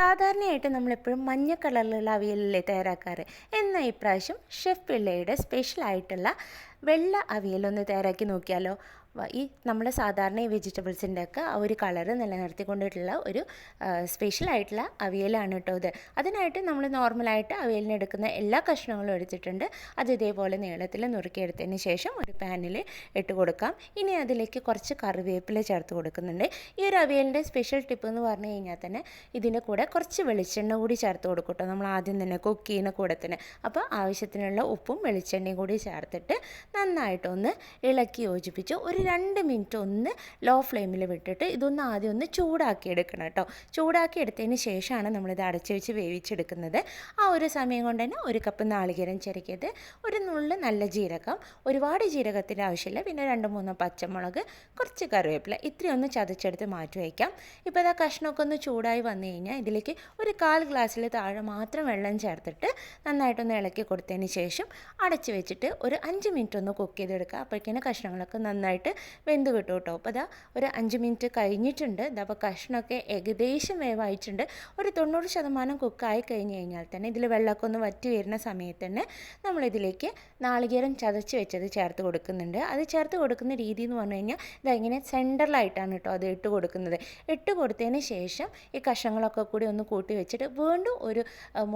സാധാരണയായിട്ട് നമ്മളെപ്പോഴും മഞ്ഞ കളറിലുള്ള അവിയലല്ലേ തയ്യാറാക്കാറ്. എന്നാൽ ഇപ്രാവശ്യം ഷെഫ് പിള്ളയുടെ സ്പെഷ്യലായിട്ടുള്ള വെള്ള അവിയലൊന്ന് തയ്യാറാക്കി നോക്കിയാലോ. ഈ നമ്മുടെ സാധാരണ ഈ വെജിറ്റബിൾസിൻ്റെ ഒക്കെ ആ ഒരു കളറ് നിലനിർത്തിക്കൊണ്ടിട്ടുള്ള ഒരു സ്പെഷ്യലായിട്ടുള്ള അവിയലാണ് കേട്ടോ ഇത്. അതിനായിട്ട് നമ്മൾ നോർമലായിട്ട് അവിയലിന് എടുക്കുന്ന എല്ലാ കഷ്ണങ്ങളും എടുത്തിട്ടുണ്ട്. അത് ഇതേപോലെ നീളത്തിൽ നുറുക്കിയെടുത്തതിന് ശേഷം ഒരു പാനിൽ ഇട്ട് കൊടുക്കാം. ഇനി അതിലേക്ക് കുറച്ച് കറിവേപ്പില ചേർത്ത് കൊടുക്കുന്നുണ്ട്. ഈ ഒരു അവിയലിൻ്റെ സ്പെഷ്യൽ ടിപ്പ് എന്ന് പറഞ്ഞു കഴിഞ്ഞാൽ തന്നെ ഇതിൻ്റെ കൂടെ കുറച്ച് വെളിച്ചെണ്ണ കൂടി ചേർത്ത് കൊടുക്കും കേട്ടോ. നമ്മൾ ആദ്യം തന്നെ കുക്ക് ചെയ്യുന്ന കൂടെ തന്നെ. അപ്പോൾ ആവശ്യത്തിനുള്ള ഉപ്പും വെളിച്ചെണ്ണയും കൂടി ചേർത്തിട്ട് നന്നായിട്ടൊന്ന് ഇളക്കി യോജിപ്പിച്ച് ഒരു 2 മിനിറ്റ് ഒന്ന് ലോ ഫ്ലെയിമിൽ വിട്ടിട്ട് ഇതൊന്ന് ആദ്യം ഒന്ന് ചൂടാക്കി എടുക്കണം കേട്ടോ. ചൂടാക്കി എടുത്തതിന് ശേഷമാണ് നമ്മളിത് അടച്ച് വെച്ച് വേവിച്ചെടുക്കുന്നത്. ആ ഒരു സമയം കൊണ്ട് തന്നെ 1 കപ്പ് നാളികേരം ചിരകിയത്, ഒരു നുള്ള് നല്ല ജീരകം, ഒരുപാട് ജീരകത്തിൻ്റെ ആവശ്യമില്ല, പിന്നെ 2-3 പച്ചമുളക്, കുറച്ച് കറിവേപ്പില, ഇത്രയൊന്ന് ചതച്ചെടുത്ത് മാറ്റി വയ്ക്കാം. ഇപ്പോൾ ഇതാ കഷ്ണമൊക്കെ ഒന്ന് ചൂടായി വന്നു കഴിഞ്ഞാൽ ഇതിലേക്ക് ഒരു 1/4 ഗ്ലാസ്സിൽ താഴെ മാത്രം വെള്ളം ചേർത്തിട്ട് നന്നായിട്ടൊന്ന് ഇളക്കി കൊടുത്തതിന് ശേഷം അടച്ച് വെച്ചിട്ട് ഒരു 5 മിനിറ്റ് ഒന്ന് കുക്ക് ചെയ്തെടുക്കുക. അപ്പോഴേക്കും കഷ്ണങ്ങളൊക്കെ നന്നായിട്ട് വെന്ത് കിട്ടും കേട്ടോ. അപ്പോൾ അതാ ഒരു 5 മിനിറ്റ് കഴിഞ്ഞിട്ടുണ്ട്. അപ്പോൾ കഷ്ണമൊക്കെ ഏകദേശം വേവായിട്ടുണ്ട്. ഒരു 90% കുക്കായി കഴിഞ്ഞ് കഴിഞ്ഞാൽ തന്നെ ഇതിൽ വെള്ളമൊക്കെ ഒന്ന് വറ്റി വരുന്ന സമയത്ത് തന്നെ നമ്മളിതിലേക്ക് നാളികേരം ചതച്ച് വെച്ചത് ചേർത്ത് കൊടുക്കുന്നുണ്ട്. അത് ചേർത്ത് കൊടുക്കുന്ന രീതി എന്ന് പറഞ്ഞു കഴിഞ്ഞാൽ ഇതങ്ങനെ സെൻറ്ററിലായിട്ടാണ് കേട്ടോ അത് ഇട്ട് കൊടുക്കുന്നത്. ഇട്ട് കൊടുത്തതിന് ശേഷം ഈ കഷ്ണങ്ങളൊക്കെ കൂടി ഒന്ന് കൂട്ടി വെച്ചിട്ട് വീണ്ടും ഒരു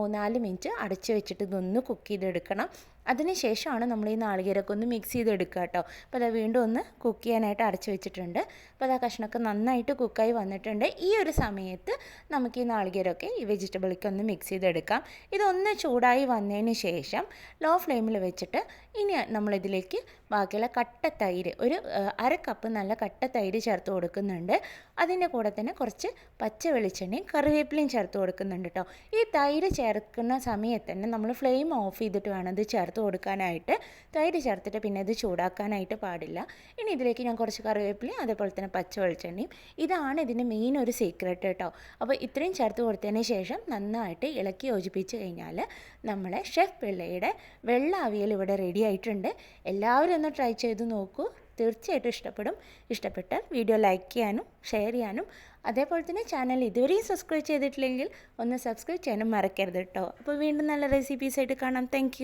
3-4 മിനിറ്റ് അടച്ച് വെച്ചിട്ട് ഇതൊന്ന് കുക്ക് ചെയ്തെടുക്കണം. അതിന് ശേഷമാണ് നമ്മൾ ഈ നാളികേരമൊക്കെ ഒന്ന് മിക്സ് ചെയ്തെടുക്കുക കേട്ടോ. അപ്പോൾ അത് വീണ്ടും ഒന്ന് കുക്ക് ചെയ്യാനായിട്ട് അടച്ചു വെച്ചിട്ടുണ്ട്. അപ്പോൾ ആ കഷ്ണമൊക്കെ നന്നായിട്ട് കുക്കായി വന്നിട്ടുണ്ട്. ഈ ഒരു സമയത്ത് നമുക്ക് ഈ നാളികേരമൊക്കെ ഈ വെജിറ്റബിളൊക്കെ ഒന്ന് മിക്സ് ചെയ്തെടുക്കാം. ഇതൊന്ന് ചൂടായി വന്നതിന് ശേഷം ലോ ഫ്ലെയിമിൽ വെച്ചിട്ട് ഇനി നമ്മളിതിലേക്ക് ബാക്കിയുള്ള കട്ട തൈര്, ഒരു 1/2 കപ്പ് നല്ല കട്ട തൈര് ചേർത്ത് കൊടുക്കുന്നുണ്ട്. അതിൻ്റെ കൂടെ തന്നെ കുറച്ച് പച്ച വെളിച്ചെണ്ണയും കറിവേപ്പിലയും ചേർത്ത് കൊടുക്കുന്നുണ്ട് കേട്ടോ. ഈ തൈര് ചേർക്കുന്ന സമയത്ത് തന്നെ നമ്മൾ ഫ്ലെയിം ഓഫ് ചെയ്തിട്ട് വേണം ഇത് ചേർത്ത് കൊടുക്കാനായിട്ട്. തൈര് ചേർത്തിട്ട് പിന്നെ ഇത് ചൂടാക്കാനായിട്ട് പാടില്ല. ഇനി ഇതിലേക്ക് ഞാൻ കുറച്ച് കറിവേപ്പിലയും അതേപോലെ തന്നെ പച്ച വെളിച്ചെണ്ണയും, ഇതാണ് ഇതിൻ്റെ മെയിൻ ഒരു സീക്രട്ട് കേട്ടോ. അപ്പോൾ ഇത്രയും ചേർത്ത് കൊടുത്തതിന് ശേഷം നന്നായിട്ട് ഇളക്കി യോജിപ്പിച്ച് കഴിഞ്ഞാൽ നമ്മളെ ഷെഫ് പിള്ളയുടെ വെള്ള അവിയൽ ഇവിടെ റെഡി ആയിട്ടുണ്ട്. എല്ലാവരും ഒന്ന് ട്രൈ ചെയ്ത് നോക്കൂ, തീർച്ചയായിട്ടും ഇഷ്ടപ്പെടും. ഇഷ്ടപ്പെട്ടാൽ വീഡിയോ ലൈക്ക് ചെയ്യാനും ഷെയർ ചെയ്യാനും അതേപോലെ തന്നെ ചാനൽ ഇതുവരെയും സബ്സ്ക്രൈബ് ചെയ്തിട്ടില്ലെങ്കിൽ ഒന്ന് സബ്സ്ക്രൈബ് ചെയ്യാനും മറക്കരുത് കേട്ടോ. അപ്പോൾ വീണ്ടും നല്ല റെസിപ്പീസായിട്ട് കാണാം. താങ്ക്